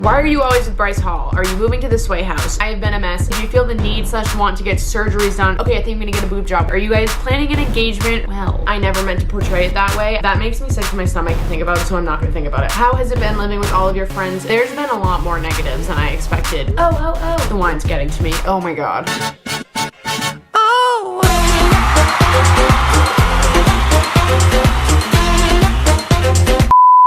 Why are you always with Bryce Hall? Are you moving to the Sway house? I have been a mess. Do you feel the need / want to get surgeries done? Okay, I think I'm gonna get a boob job. Are you guys planning an engagement? Well, I never meant to portray it that way. That makes me sick to my stomach to think about it, so I'm not gonna think about it. How has it been living with all of your friends? There's been a lot more negatives than I expected. Oh. The wine's getting to me. Oh my god.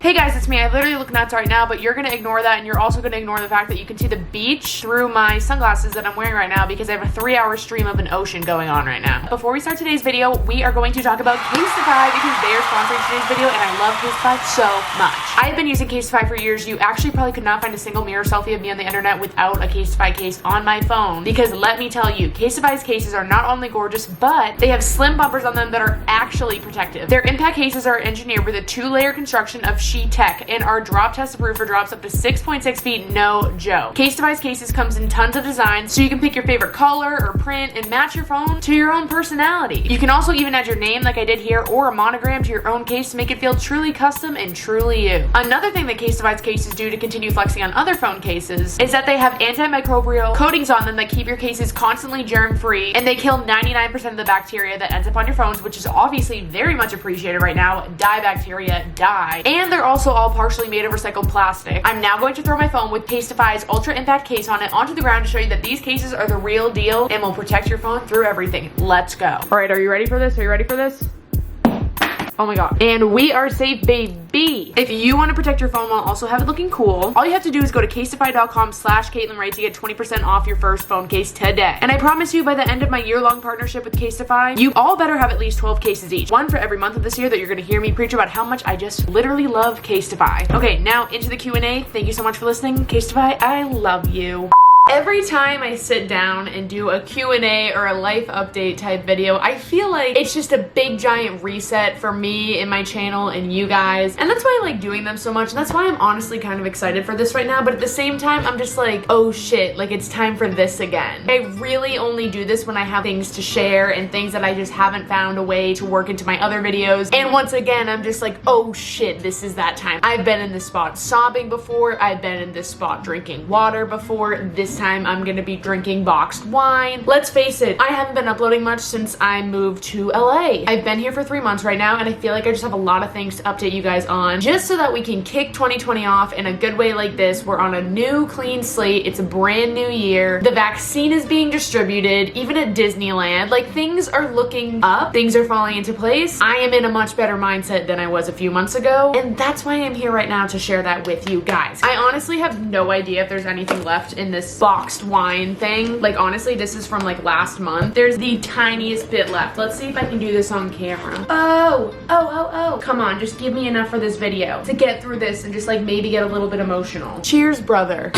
Hey guys, it's me. I literally look nuts right now, but you're gonna ignore that, and you're also gonna ignore the fact that you can see the beach through my sunglasses that I'm wearing right now because I have a 3-hour stream of an ocean going on right now. Before we start today's video, we are going to talk about Casetify because they are sponsoring today's video, and I love Casetify so much. I have been using Casetify for years. You actually probably could not find a single mirror selfie of me on the internet without a Casetify case on my phone because let me tell you, Casetify's cases are not only gorgeous, but they have slim bumpers on them that are actually protective. Their impact cases are engineered with a 2-layer construction of tech and are drop test approved for drops up to 6.6 feet, no joke. Casetify's cases comes in tons of designs, so you can pick your favorite color or print and match your phone to your own personality. You can also even add your name like I did here or a monogram to your own case to make it feel truly custom and truly you. Another thing that Casetify's cases do to continue flexing on other phone cases is that they have antimicrobial coatings on them that keep your cases constantly germ-free, and they kill 99% of the bacteria that ends up on your phones, which is obviously very much appreciated right now. Die bacteria, die. And they're also all partially made of recycled plastic. I'm now going to throw my phone with Casetify's Ultra Impact case on it onto the ground to show you that these cases are the real deal and will protect your phone through everything. Let's go. All right, are you ready for this? Are you ready for this? Oh my god. And we are safe, baby. If you want to protect your phone while also have it looking cool, all you have to do is go to casetify.com/caitlynrae to get 20% off your first phone case today. And I promise you, by the end of my year-long partnership with Casetify, you all better have at least 12 cases each. One for every month of this year that you're going to hear me preach about how much I just literally love Casetify. Okay, now into the Q&A. Thank you so much for listening. Casetify, I love you. Every time I sit down and do a Q&A or a life update type video, I feel like it's just a big giant reset for me and my channel and you guys. And that's why I like doing them so much. And that's why I'm honestly kind of excited for this right now. But at the same time, I'm just like, oh shit, like it's time for this again. I really only do this when I have things to share and things that I just haven't found a way to work into my other videos. And once again, I'm just like, oh shit, this is that time. I've been in this spot sobbing before. I've been in this spot drinking water before. This time I'm gonna be drinking boxed wine. Let's face it, I haven't been uploading much since I moved to LA. I've been here for 3 months right now, and I feel like I just have a lot of things to update you guys on, just so that we can kick 2020 off in a good way like this. We're on a new clean slate. It's a brand new year. The vaccine is being distributed, even at Disneyland. Like, things are looking up. Things are falling into place. I am in a much better mindset than I was a few months ago, and that's why I'm here right now to share that with you guys. I honestly have no idea if there's anything left in this boxed wine thing. Like, honestly, this is from like last month. There's the tiniest bit left. Let's see if I can do this on camera. Oh. Come on, just give me enough for this video to get through this and just like maybe get a little bit emotional. Cheers, brother.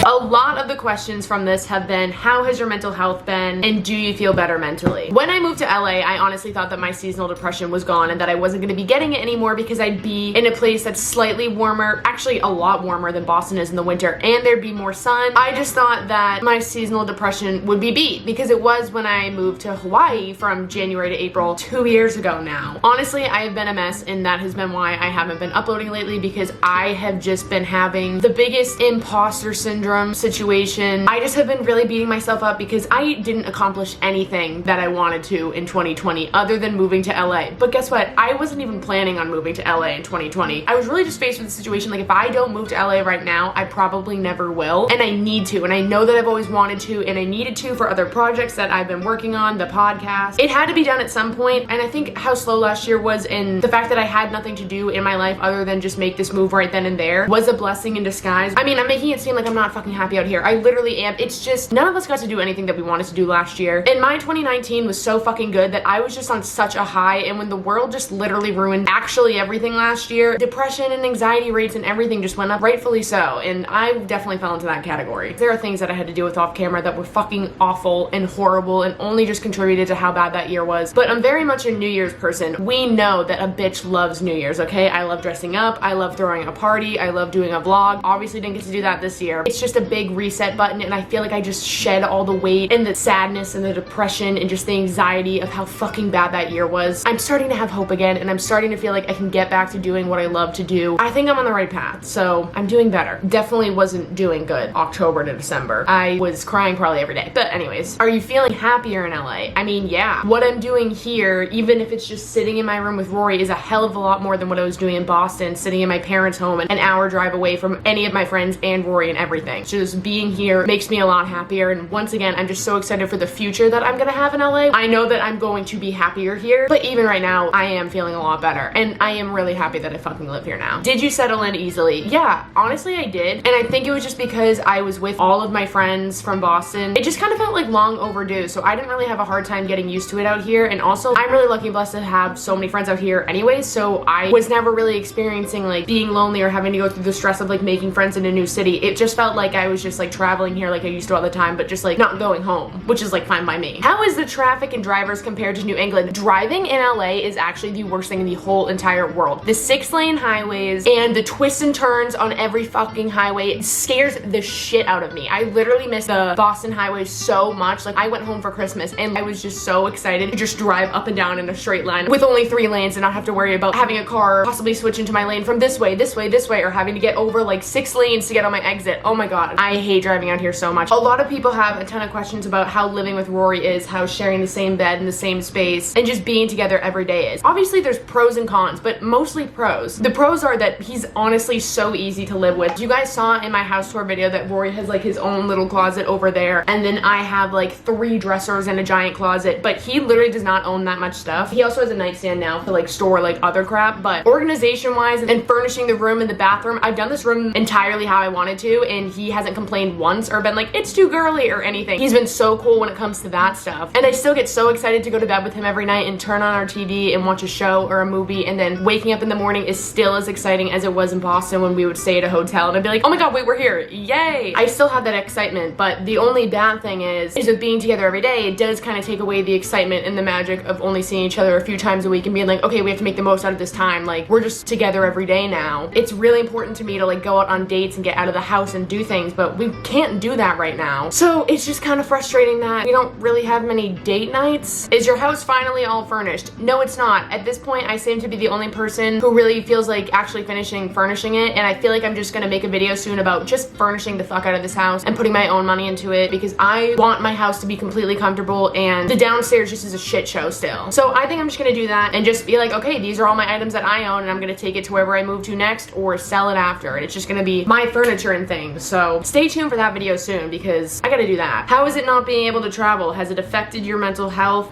A lot of the questions from this have been, how has your mental health been, and do you feel better mentally? When I moved to LA, I honestly thought that my seasonal depression was gone and that I wasn't going to be getting it anymore because I'd be in a place that's slightly warmer, actually a lot warmer than Boston is in the winter, and there'd be more sun. I just thought that my seasonal depression would be beat because it was when I moved to Hawaii from January to April 2 years ago now. Honestly, I have been a mess, and that has been why I haven't been uploading lately, because I have just been having the biggest imposter syndrome situation. I just have been really beating myself up because I didn't accomplish anything that I wanted to in 2020 other than moving to LA. But guess what? I wasn't even planning on moving to LA in 2020. I was really just faced with the situation like, if I don't move to LA right now, I probably never will, and I need to, and I know that I've always wanted to, and I needed to for other projects that I've been working on, the podcast. It had to be done at some point, and I think how slow last year was, in the fact that I had nothing to do in my life other than just make this move right then and there, was a blessing in disguise. I mean, I'm making it seem like I'm not fucking happy out here. I literally am. It's just, none of us got to do anything that we wanted to do last year, and my 2019 was so fucking good that I was just on such a high, and when the world just literally ruined actually everything last year, depression and anxiety rates and everything just went up, rightfully so, and I definitely fell into that category. There are things that I had to deal with off camera that were fucking awful and horrible and only just contributed to how bad that year was, but I'm very much a New Year's person. We know that a bitch loves New Year's, okay? I love dressing up, I love throwing a party, I love doing a vlog. Obviously didn't get to do that this year. It's just just a big reset button, and I feel like I just shed all the weight and the sadness and the depression and just the anxiety of how fucking bad that year was. I'm starting to have hope again, and I'm starting to feel like I can get back to doing what I love to do. I think I'm on the right path, so I'm doing better. Definitely wasn't doing good October to December. I was crying probably every day. But anyways, are you feeling happier in LA? I mean, yeah. What I'm doing here, even if it's just sitting in my room with Rory, is a hell of a lot more than what I was doing in Boston, sitting in my parents' home an hour drive away from any of my friends and Rory and everything. Just being here makes me a lot happier, and once again, I'm just so excited for the future that I'm gonna have in LA. I know that I'm going to be happier here, but even right now, I am feeling a lot better, and I am really happy that I fucking live here now. Did you settle in easily? Yeah, honestly I did, and I think it was just because I was with all of my friends from Boston. It just kind of felt like long overdue, so I didn't really have a hard time getting used to it out here, and also I'm really lucky and blessed to have so many friends out here anyway, so I was never really experiencing like being lonely or having to go through the stress of like making friends in a new city. It just felt like I was just like traveling here like I used to all the time, but just like not going home, which is like fine by me. How is the traffic and drivers compared to New England? Driving in LA is actually the worst thing in the whole entire world. The 6-lane highways and the twists and turns on every fucking highway scares the shit out of me. I literally miss the Boston highways so much. Like I went home for Christmas and I was just so excited to just drive up and down in a straight line with only 3 lanes and not have to worry about having a car possibly switch into my lane from this way, this way, this way, or having to get over like 6 lanes to get on my exit. Oh my god, I hate driving out here so much. A lot of people have a ton of questions about how living with Rory is, how sharing the same bed in the same space and just being together every day is. Obviously there's pros and cons, but mostly pros. The pros are that he's honestly so easy to live with. You guys saw in my house tour video that Rory has like his own little closet over there, and then I have like 3 dressers and a giant closet, but he literally does not own that much stuff. He also has a nightstand now to like store like other crap, but organization wise and furnishing the room and the bathroom, I've done this room entirely how I wanted to, and he hasn't complained once or been like it's too girly or anything. He's been so cool when it comes to that stuff, and I still get so excited to go to bed with him every night and turn on our TV and watch a show or a movie, and then waking up in the morning is still as exciting as it was in Boston when we would stay at a hotel and I'd be like, oh my god, wait, we're here, yay. I still have that excitement, but the only bad thing is with being together every day, it does kind of take away the excitement and the magic of only seeing each other a few times a week and being like, okay, we have to make the most out of this time, like we're just together every day now. It's really important to me to like go out on dates and get out of the house and do things, but we can't do that right now. So it's just kind of frustrating that we don't really have many date nights. Is your house finally all furnished? No, it's not. At this point, I seem to be the only person who really feels like actually furnishing it, and I feel like I'm just gonna make a video soon about just furnishing the fuck out of this house and putting my own money into it, because I want my house to be completely comfortable and the downstairs just is a shit show still. So I think I'm just gonna do that and just be like, okay, these are all my items that I own, and I'm gonna take it to wherever I move to next or sell it after, and it's just gonna be my furniture and things. So stay tuned for that video soon, because I gotta do that. How is it not being able to travel? Has it affected your mental health?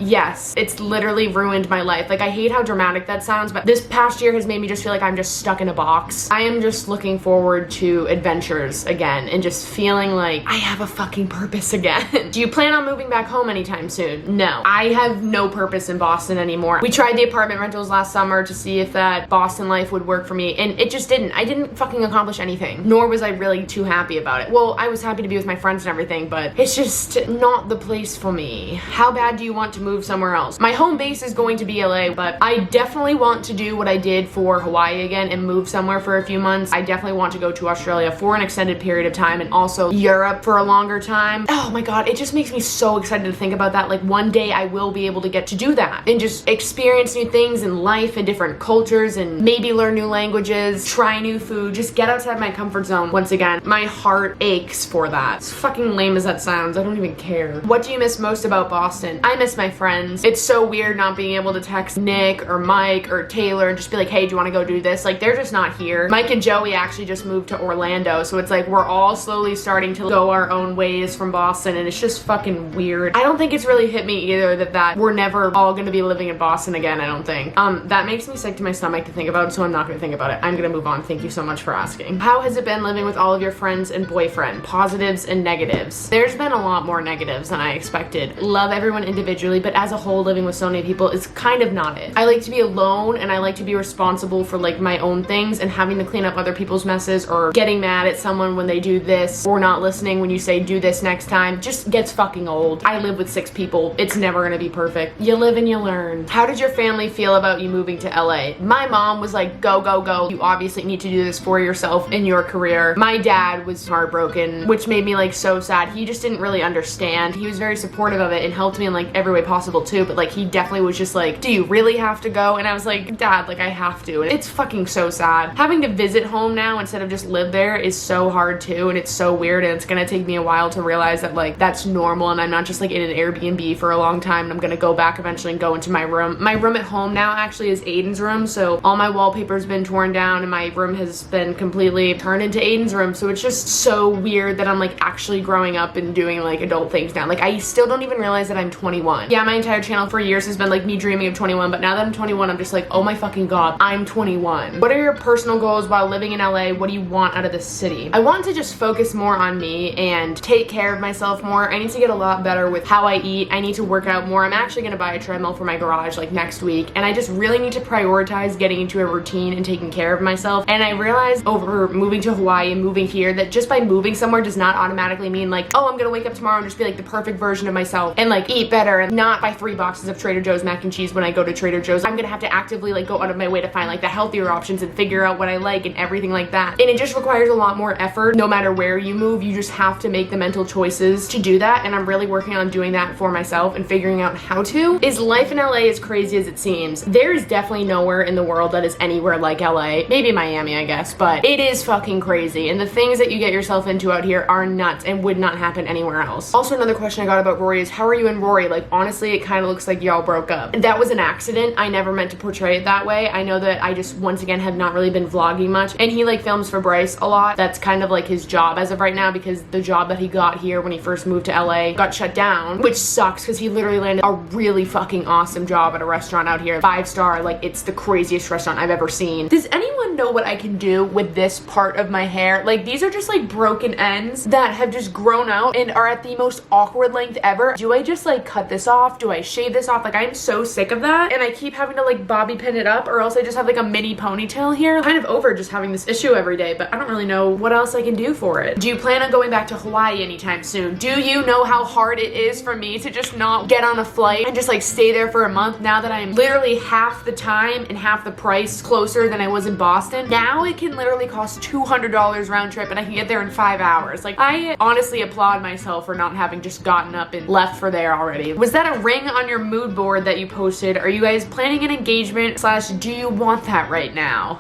Yes, it's literally ruined my life. Like, I hate how dramatic that sounds, but this past year has made me just feel like I'm just stuck in a box. I am just looking forward to adventures again and just feeling like I have a fucking purpose again. Do you plan on moving back home anytime soon? No. I have no purpose in Boston anymore. We tried the apartment rentals last summer to see if that Boston life would work for me, and it just didn't. I didn't fucking accomplish anything, nor was I really too happy about it. Well, I was happy to be with my friends and everything, but it's just not the place for me. How bad do you want to move somewhere else? My home base is going to be LA, but I definitely want to do what I did for Hawaii again and move somewhere for a few months. I definitely want to go to Australia for an extended period of time, and also Europe for a longer time. Oh my god, it just makes me so excited to think about that. Like, one day I will be able to get to do that and just experience new things in life and different cultures, and maybe learn new languages, try new food, just get outside my comfort zone once again. My heart aches for that. As fucking lame as that sounds, I don't even care. What do you miss most about Boston? I miss my friends. It's so weird not being able to text Nick or Mike or Taylor and just be like, hey, do you want to go do this? Like, they're just not here. Mike and Joey actually just moved to Orlando, so it's like we're all slowly starting to go our own ways from Boston, and it's just fucking weird. I don't think it's really hit me either that we're never all gonna be living in Boston again, I don't think. That makes me sick to my stomach to think about, so I'm not gonna think about it. I'm gonna move on. Thank you so much for asking. How has it been living with all of your friends and boyfriend? Positives and negatives. There's been a lot more negatives than I expected. Love everyone individually, but but as a whole, living with so many people is kind of not it. I like to be alone, and I like to be responsible for like my own things, and having to clean up other people's messes or getting mad at someone when they do this or not listening when you say do this next time just gets fucking old. I live with 6 people. It's never gonna be perfect. You live and you learn. How did your family feel about you moving to LA? My mom was like, go, go, go. You obviously need to do this for yourself in your career. My dad was heartbroken, which made me like so sad. He just didn't really understand. He was very supportive of it and helped me in like every way possible too, but like he definitely was just like, do you really have to go? And I was like, Dad, like I have to. And it's fucking so sad. Having to visit home now instead of just live there is so hard too, and it's so weird, and it's gonna take me a while to realize that like that's normal and I'm not just like in an Airbnb for a long time, and I'm gonna go back eventually and go into my room. My room at home now actually is Aiden's room, so all my wallpaper's been torn down and my room has been completely turned into Aiden's room, so it's just so weird that I'm like actually growing up and doing like adult things now. Like I still don't even realize that I'm 21. Yeah, my entire channel for years has been like me dreaming of 21, but now that I'm 21, I'm just like, oh my fucking god, I'm 21. What are your personal goals while living in LA? What do you want out of this city? I want to just focus more on me and take care of myself more. I need to get a lot better with how I eat. I need to work out more. I'm actually gonna buy a treadmill for my garage like next week, and I just really need to prioritize getting into a routine and taking care of myself. And I realized over moving to Hawaii and moving here that just by moving somewhere does not automatically mean like, oh, I'm gonna wake up tomorrow and just be like the perfect version of myself and like eat better and not buy 3 boxes of Trader Joe's mac and cheese when I go to Trader Joe's. I'm gonna have to actively like go out of my way to find like the healthier options and figure out what I like and everything like that. And it just requires a lot more effort. No matter where you move, you just have to make the mental choices to do that, and I'm really working on doing that for myself and figuring out how to. Is life in LA as crazy as it seems? There is definitely nowhere in the world that is anywhere like LA. Maybe Miami, I guess, but it is fucking crazy, and the things that you get yourself into out here are nuts and would not happen anywhere else. Also, another question I got about Rory is, how are you and Rory? Like, honestly, it kind of looks like y'all broke up. That was an accident. I never meant to portray it that way. I know that I just, once again, have not really been vlogging much, and he like films for Bryce a lot. That's kind of like his job as of right now, because the job that he got here when he first moved to LA got shut down, which sucks because he literally landed a really fucking awesome job at a restaurant out here. 5-star, like it's the craziest restaurant I've ever seen. Does anyone know what I can do with this part of my hair? Like these are just like broken ends that have just grown out and are at the most awkward length ever. Do I just like cut this off? Do I shave this off? Like I'm so sick of that, and I keep having to like bobby pin it up, or else I just have like a mini ponytail here. I'm kind of over just having this issue every day, but I don't really know what else I can do for it. Do you plan on going back to Hawaii anytime soon? Do you know how hard it is for me to just not get on a flight and just like stay there for a month now that I'm literally half the time and half the price closer than I was in Boston? Now it can literally cost $200 round trip and I can get there in 5 hours. Like I honestly applaud myself for not having just gotten up and left for there already. Was that a ring on your mood board that you posted? Are you guys planning an engagement / do you want that right now?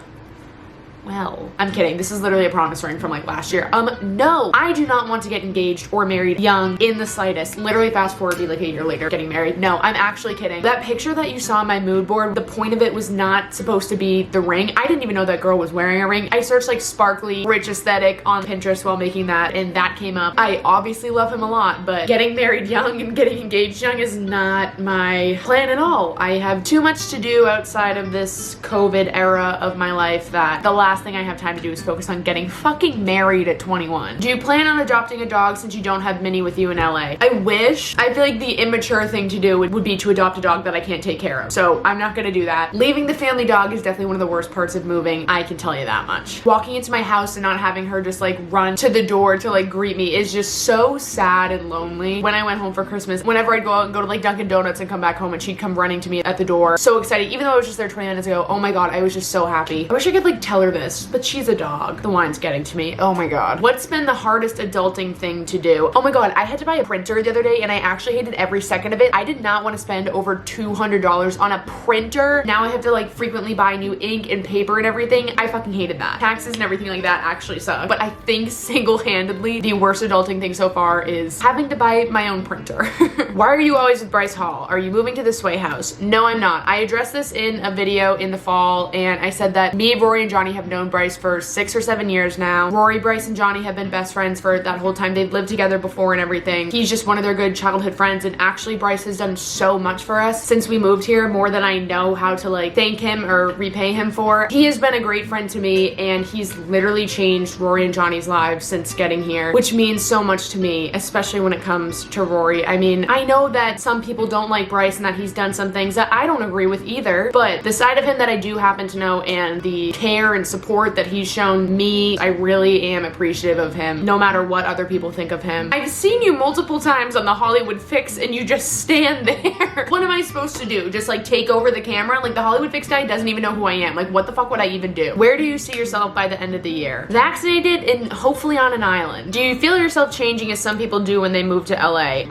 Well, I'm kidding. This is literally a promise ring from like last year. No, I do not want to get engaged or married young in the slightest. Literally fast forward, be like a year later getting married. No, I'm actually kidding. That picture that you saw on my mood board, the point of it was not supposed to be the ring. I didn't even know that girl was wearing a ring. I searched like sparkly, rich aesthetic on Pinterest while making that, and that came up. I obviously love him a lot, but getting married young and getting engaged young is not my plan at all. I have too much to do outside of this COVID era of my life that the last thing I have time to do is focus on getting fucking married at 21. Do you plan on adopting a dog since you don't have Minnie with you in LA? I wish. I feel like the immature thing to do would be to adopt a dog that I can't take care of. So I'm not gonna do that. Leaving the family dog is definitely one of the worst parts of moving. I can tell you that much. Walking into my house and not having her just like run to the door to like greet me is just so sad and lonely. When I went home for Christmas, whenever I'd go out and go to like Dunkin' Donuts and come back home and she'd come running to me at the door. So excited. Even though I was just there 20 minutes ago, oh my god, I was just so happy. I wish I could like tell her this, but she's a dog. The wine's getting to me. Oh my god. What's been the hardest adulting thing to do? Oh my god, I had to buy a printer the other day and I actually hated every second of it. I did not want to spend over $200 on a printer. Now I have to like frequently buy new ink and paper and everything. I fucking hated that. Taxes and everything like that actually suck. But I think single-handedly the worst adulting thing so far is having to buy my own printer. Why are you always with Bryce Hall? Are you moving to the Sway house? No, I'm not. I addressed this in a video in the fall and I said that me, Rory, and Johnny have known Bryce for 6 or 7 years now. Rory, Bryce, and Johnny have been best friends for that whole time. They've lived together before and everything. He's just one of their good childhood friends, and actually Bryce has done so much for us since we moved here, more than I know how to like thank him or repay him for. He has been a great friend to me, and he's literally changed Rory and Johnny's lives since getting here, which means so much to me, especially when it comes to Rory. I mean, I know that some people don't like Bryce and that he's done some things that I don't agree with either, but the side of him that I do happen to know and the care and support that he's shown me, I really am appreciative of him, no matter what other people think of him. I've seen you multiple times on the Hollywood Fix and you just stand there. What am I supposed to do? Just like take over the camera? Like the Hollywood Fix guy doesn't even know who I am. Like what the fuck would I even do? Where do you see yourself by the end of the year? Vaccinated and hopefully on an island. Do you feel yourself changing as some people do when they move to LA?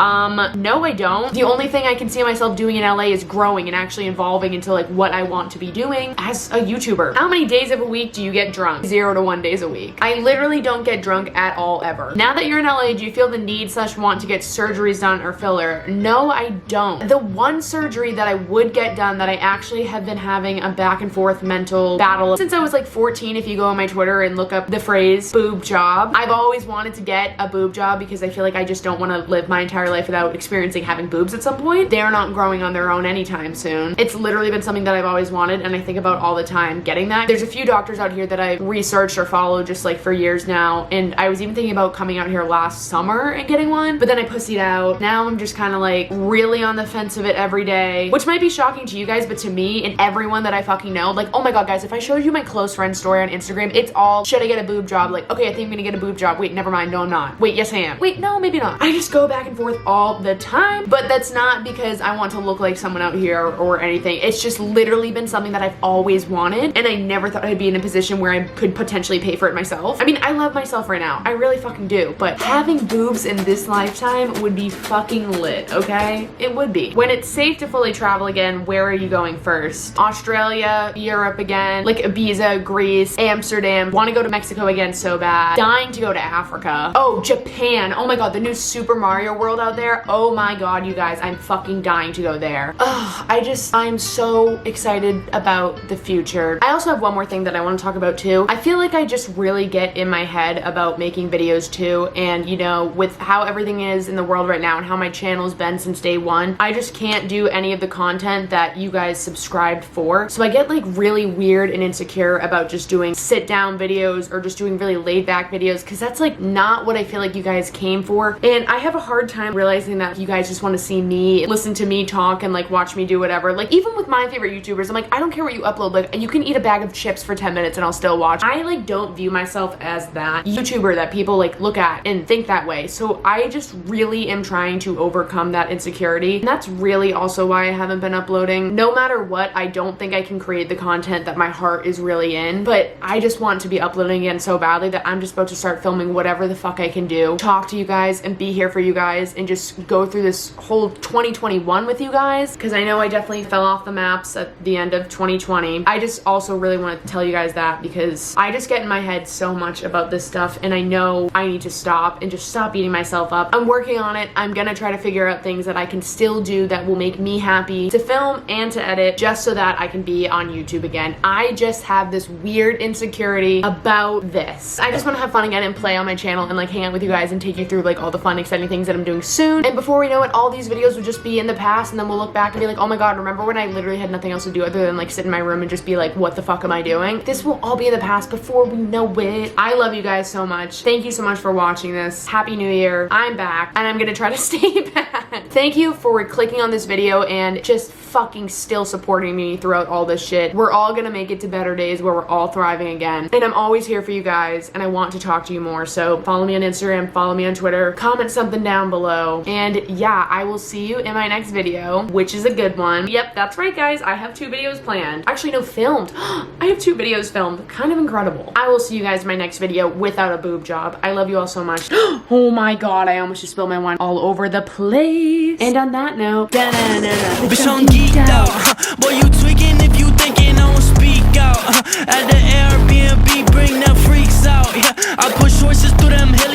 No, I don't. The only thing I can see myself doing in LA is growing and actually evolving into like what I want to be doing as a YouTuber. How many days of a week do you get drunk? 0 to 1 days a week. I literally don't get drunk at all ever. Now that you're in LA, do you feel the need / want to get surgeries done or filler? No, I don't. The one surgery that I would get done that I actually have been having a back and forth mental battle since I was like 14, if you go on my Twitter and look up the phrase boob job. I've always wanted to get a boob job because I feel like I just don't want to live my entire life without experiencing having boobs at some point. They're not growing on their own anytime soon. It's literally been something that I've always wanted, and I think about all the time getting that. There's a few doctors out here that I've researched or followed just like for years now, and I was even thinking about coming out here last summer and getting one, but then I pussied out. Now I'm just kind of like really on the fence of it every day, which might be shocking to you guys, but to me and everyone that I fucking know, like, oh my god guys, if I showed you my close friend story on Instagram, it's all, should I get a boob job? Like, okay, I think I'm gonna get a boob job. Wait, never mind, no I'm not. Wait, yes I am. Wait, no, maybe not. I just go back and forth all the time, but that's not because I want to look like someone out here or anything. It's just literally been something that I've always wanted, and I never thought I'd be in a position where I could potentially pay for it myself. I mean, I love myself right now. I really fucking do, but having boobs in this lifetime would be fucking lit, okay? It would be. When it's safe to fully travel again, where are you going first? Australia, Europe again, like Ibiza, Greece, Amsterdam. Want to go to Mexico again so bad. Dying to go to Africa. Oh, Japan. Oh my god, the new Super Mario World out there. Oh my god, you guys, I'm fucking dying to go there. Ugh, I'm so excited about the future. I also have one more thing that I want to talk about too. I feel like I just really get in my head about making videos too, and you know, with how everything is in the world right now and how my channel's been since day one, I just can't do any of the content that you guys subscribed for. So I get like really weird and insecure about just doing sit down videos or just doing really laid back videos, because that's like not what I feel like you guys came for. And I have a hard time realizing that you guys just want to see me, listen to me talk, and like watch me do whatever. Like even with my favorite YouTubers, I'm like, I don't care what you upload, like you can eat a bag of chips for 10 minutes and I'll still watch. I like don't view myself as that YouTuber that people like look at and think that way. So I just really am trying to overcome that insecurity, and that's really also why I haven't been uploading. No matter what, I don't think I can create the content that my heart is really in, but I just want to be uploading again so badly that I'm just about to start filming whatever the fuck I can do, talk to you guys and be here for you guys and just go through this whole 2021 with you guys, because I know I definitely fell off the maps at the end of 2020. I just also really want to tell you guys that because I just get in my head so much about this stuff, and I know I need to stop and just stop beating myself up. I'm working on it. I'm gonna try to figure out things that I can still do that will make me happy to film and to edit, just so that I can be on YouTube again. I just have this weird insecurity about this. I just want to have fun again and play on my channel and like hang out with you guys and take you through like all the fun, exciting things that I'm doing soon. And before we know it, all these videos will just be in the past, and then we'll look back and be like, oh my god, remember when I literally had nothing else to do other than like sit in my room and just be like, what the fuck am I doing? This will all be in the past before we know it. I love you guys so much. Thank you so much for watching this. Happy New Year. I'm back, and I'm gonna try to stay back. Thank you for clicking on this video and just fucking still supporting me throughout all this shit. We're all gonna make it to better days where we're all thriving again. And I'm always here for you guys, and I want to talk to you more. So follow me on Instagram, follow me on Twitter, comment something down below. And yeah, I will see you in my next video, which is a good one. Yep, that's right guys, I have 2 videos planned. Actually, no, filmed. I have 2 videos filmed. Kind of incredible. I will see you guys in my next video without a boob job. I love you all so much. Oh my god, I almost just spilled my wine all over the place. And on that note, bitch, I'm geeked out. Boy, you tweaking if you thinking I won't speak out. At the Airbnb, bring them freaks out. Yeah, I push horses through them hills.